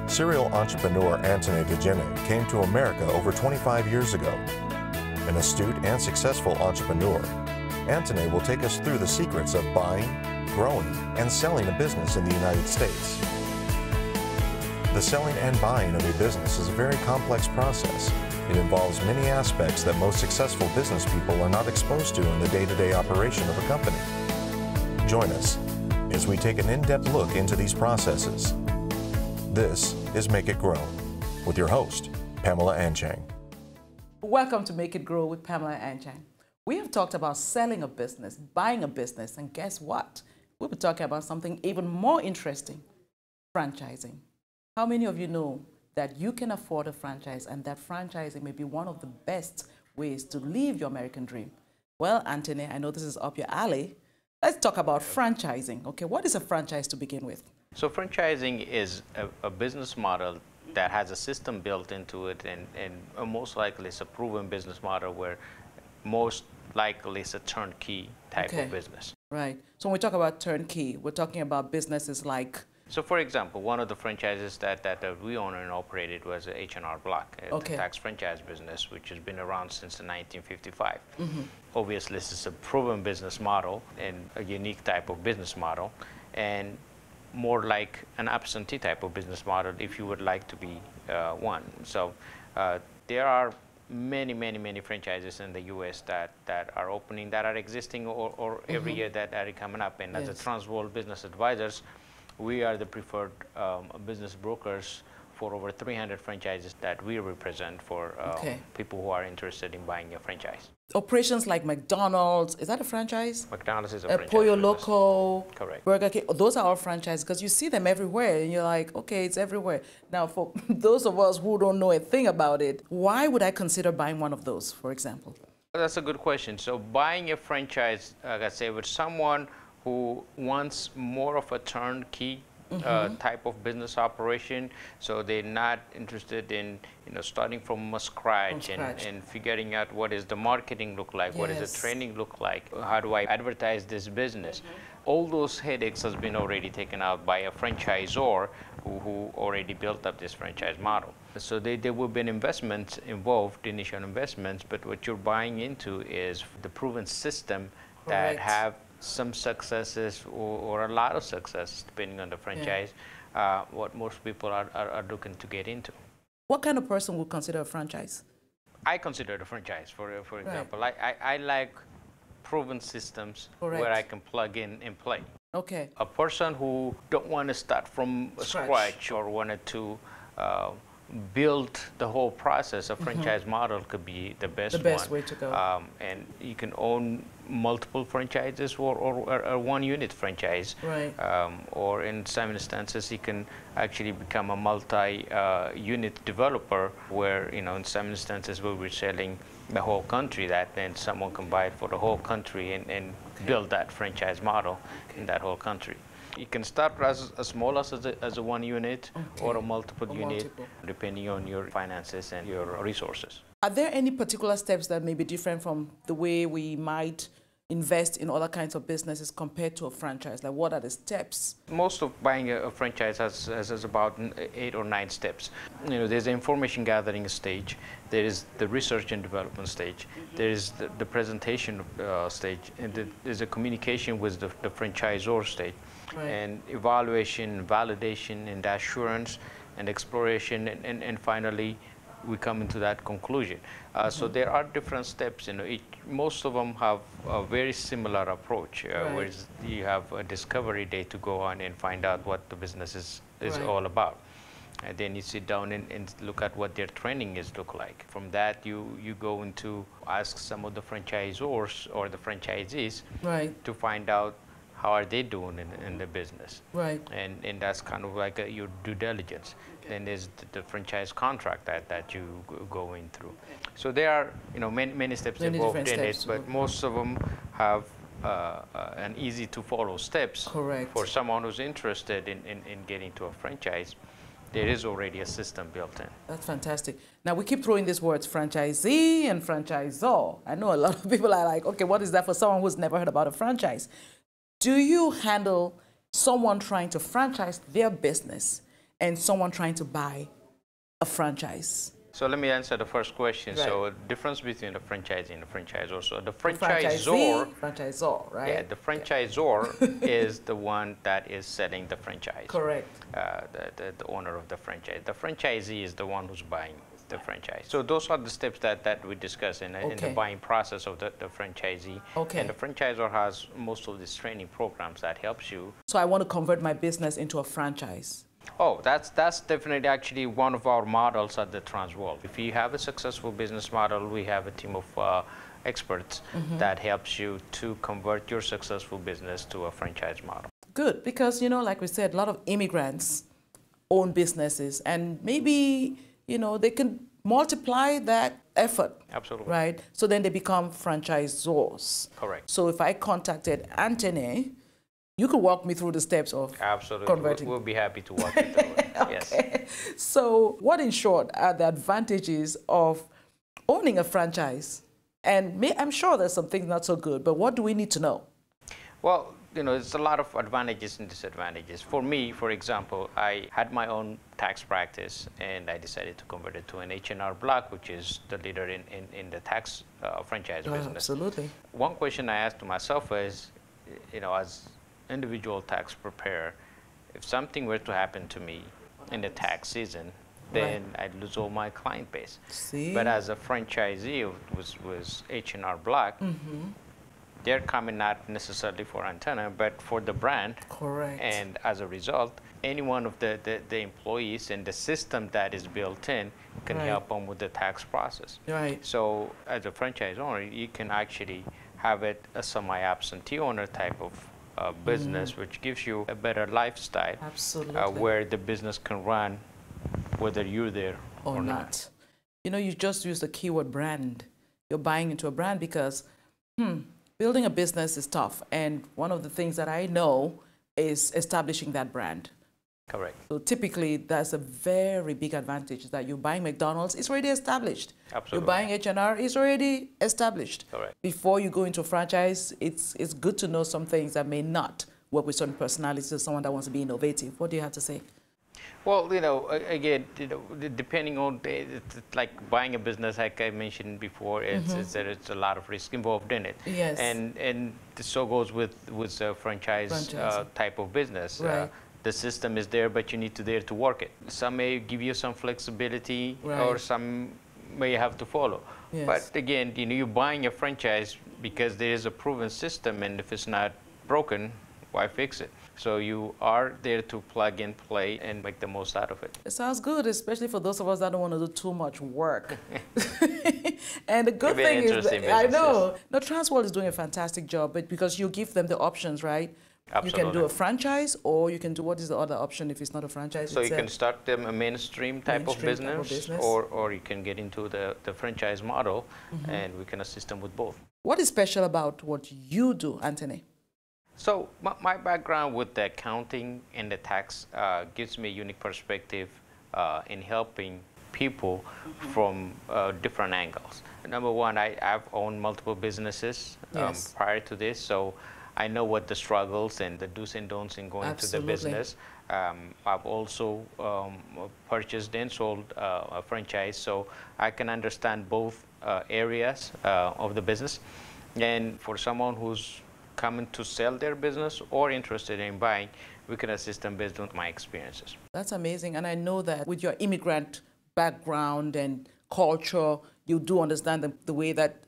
Serial entrepreneur Anteneh Dejene came to America over 25 years ago. An astute and successful entrepreneur, Anteneh will take us through the secrets of buying, growing, and selling a business in the United States. The selling and buying of a business is a very complex process. It involves many aspects that most successful business people are not exposed to in the day-to-day operation of a company. Join us as we take an in-depth look into these processes. This is Make It Grow with your host, Pamela and Anteneh. Welcome to Make It Grow with Pamela and Anteneh. We have talked about selling a business, buying a business, and guess what? We'll be talking about something even more interesting, franchising. How many of you know that you can afford a franchise and that franchising may be one of the best ways to live your American dream? Well, Anteneh, I know this is up your alley. Let's talk about franchising. Okay, what is a franchise to begin with? So franchising is a business model that has a system built into it, and most likely it's a proven business model where most likely it's a turnkey type of business. Right. So when we talk about turnkey, we're talking about businesses like... So for example, one of the franchises that we owned and operated was H&R Block, a tax franchise business, which has been around since 1955. Obviously, this is a proven business model and a unique type of business model, and more like an absentee type of business model if you would like to be one. So there are many franchises in the U.S. that are opening, that are existing, or every year that are coming up. And as a Transworld business advisors, we are the preferred business brokers for over 300 franchises that we represent for people who are interested in buying a franchise. Operations like McDonald's, is that a franchise? McDonald's is a franchise. Pollo Loco, correct. Burger King, those are all franchises because you see them everywhere and you're like, okay, it's everywhere. Now, for those of us who don't know a thing about it, why would I consider buying one of those, for example? That's a good question. So buying a franchise, like I say, with someone who wants more of a turnkey type of business operation, so they're not interested in starting from scratch and figuring out what is the marketing look like, what is the training look like, how do I advertise this business. All those headaches has been already taken out by a franchisor who already built up this franchise model. So there will be investments involved, initial investments, but what you're buying into is the proven system that have some successes or a lot of success, depending on the franchise, what most people are looking to get into. What kind of person would consider a franchise? I consider it a franchise, for example. I like proven systems where I can plug in and play. Okay. A person who don't want to start from scratch or wanted to build the whole process, a franchise model could be the best way to go. And you can own multiple franchises or one unit franchise. Right. Or in some instances, you can actually become a multi-unit developer where, in some instances, where we're selling the whole country, that then someone can buy it for the whole country and build that franchise model in that whole country. You can start as small as a one unit or a multiple unit, depending on your finances and your resources. Are there any particular steps that may be different from the way we might invest in other kinds of businesses compared to a franchise? Like, what are the steps? Most of buying a franchise has about 8 or 9 steps. There's the information gathering stage, there is the research and development stage, there is the presentation stage, and there's a communication with the franchisor stage. And evaluation, validation, and assurance, and exploration, and finally, we come into that conclusion. So there are different steps. Most of them have a very similar approach, where you have a discovery day to go on and find out what the business is all about. And then you sit down and look at what their training look like. From that, you go into ask some of the franchisors or the franchisees to find out how are they doing in the business. And that's kind of like your due diligence. Then there's the franchise contract that you go in through. So there are many steps involved in it, but most of them have an easy to follow steps. For someone who's interested in getting to a franchise. There is already a system built in. That's fantastic. Now, we keep throwing these words, franchisee and franchisor. I know a lot of people are like, okay, what is that for someone who's never heard about a franchise? Do you handle someone trying to franchise their business and someone trying to buy a franchise? So let me answer the first question. Right. So difference between the franchisee and the franchisor. So the franchisor, right? Yeah, the franchisor is the one that is selling the franchise. Correct. The owner of the franchise. The franchisee is the one who's buying the franchise. So those are the steps that we discuss in the buying process of the franchisee. Okay. And the franchisor has most of these training programs that helps you. So I want to convert my business into a franchise. Oh, that's definitely actually one of our models at the Transworld. If you have a successful business model, we have a team of experts that helps you to convert your successful business to a franchise model. Good, because, you know, like we said, a lot of immigrants own businesses, and maybe, you know, they can multiply that effort. Absolutely. Right? So then they become franchisors. Correct. So if I contacted Anteneh, you could walk me through the steps of converting. We'll be happy to walk you through it. Okay. Yes. So what, in short, are the advantages of owning a franchise? And I'm sure there's some things not so good, but what do we need to know? Well, you know, there's a lot of advantages and disadvantages. For me, for example, I had my own tax practice, and I decided to convert it to an H&R Block, which is the leader in the tax franchise business. Absolutely. One question I asked to myself is, you know, as individual tax preparer, if something were to happen to me in the tax season, then I'd lose all my client base. See? But as a franchisee was H&R Block, they're coming not necessarily for Anteneh, but for the brand. Correct. And as a result, any one of the employees and the system that is built in can help them with the tax process. Right. So as a franchise owner, you can actually have it a semi-absentee owner type of business, which gives you a better lifestyle. Absolutely. Where the business can run whether you're there or not. You know, you just used the keyword brand. You're buying into a brand because building a business is tough. And one of the things that I know is establishing that brand. Correct. So typically, that's a very big advantage, that you're buying McDonald's, it's already established. Absolutely. You're buying H&R, it's already established. Correct. Before you go into a franchise, it's good to know some things that may not work with certain personalities or someone that wants to be innovative. What do you have to say? Well, you know, again, you know, depending on it's like buying a business, like I mentioned before, it's a lot of risk involved in it. Yes. And so goes with a franchise type of business. Right. The system is there, but you need to there to work it. Some may give you some flexibility, or some may have to follow. Yes. But again, you know, you're buying a franchise because there is a proven system, and if it's not broken, why fix it? So you are there to plug and play and make the most out of it. It sounds good, especially for those of us that don't want to do too much work. And the good thing is that, I know, no, Transworld is doing a fantastic job, but because you give them the options, right? Absolutely. You can do a franchise, or you can do, what is the other option if it's not a franchise? So you can start them a mainstream type of business. Or you can get into the franchise model, and we can assist them with both. What is special about what you do, Anteneh? So my background with the accounting and the tax gives me a unique perspective in helping people from different angles. Number one, I've owned multiple businesses prior to this, so I know what the struggles and the do's and don'ts in going to the business. I've also purchased and sold a franchise, so I can understand both areas of the business. And for someone who's coming to sell their business or interested in buying, we can assist them based on my experiences. That's amazing. And I know that with your immigrant background and culture, you do understand the way that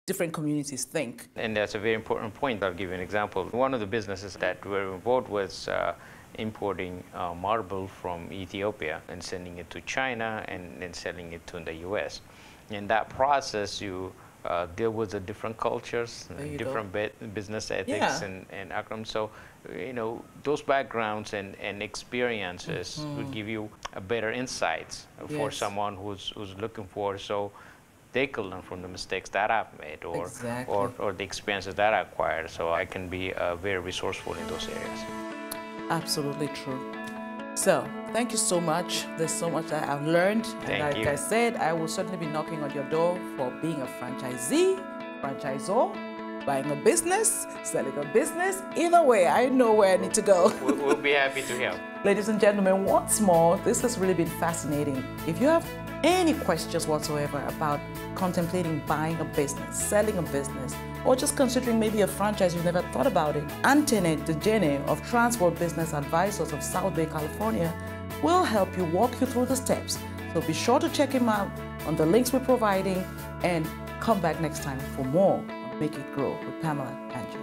different communities think. And that's a very important point. I'll give you an example. One of the businesses that we're involved with importing marble from Ethiopia and sending it to China and then selling it to the US. In that process, you deal with the different cultures, different business ethics and outcomes. So, you know, those backgrounds and experiences will give you a better insights for someone who's looking for, so they can learn from the mistakes that I've made or the experiences that I acquired. So I can be very resourceful in those areas. Absolutely true. So, thank you so much. There's so much that I've learned. And like I said, I will certainly be knocking on your door for being a franchisee, franchisor, buying a business, selling a business, either way, I know where I need to go. We'll be happy to help. Ladies and gentlemen, once more, this has really been fascinating. If you have any questions whatsoever about contemplating buying a business, selling a business, or just considering maybe a franchise you've never thought about it, Anteneh Dejene of Transworld Business Advisors of South Bay, California, will help you walk you through the steps. So be sure to check him out on the links we're providing and come back next time for more on Make It Grow with Pamela and Anteneh.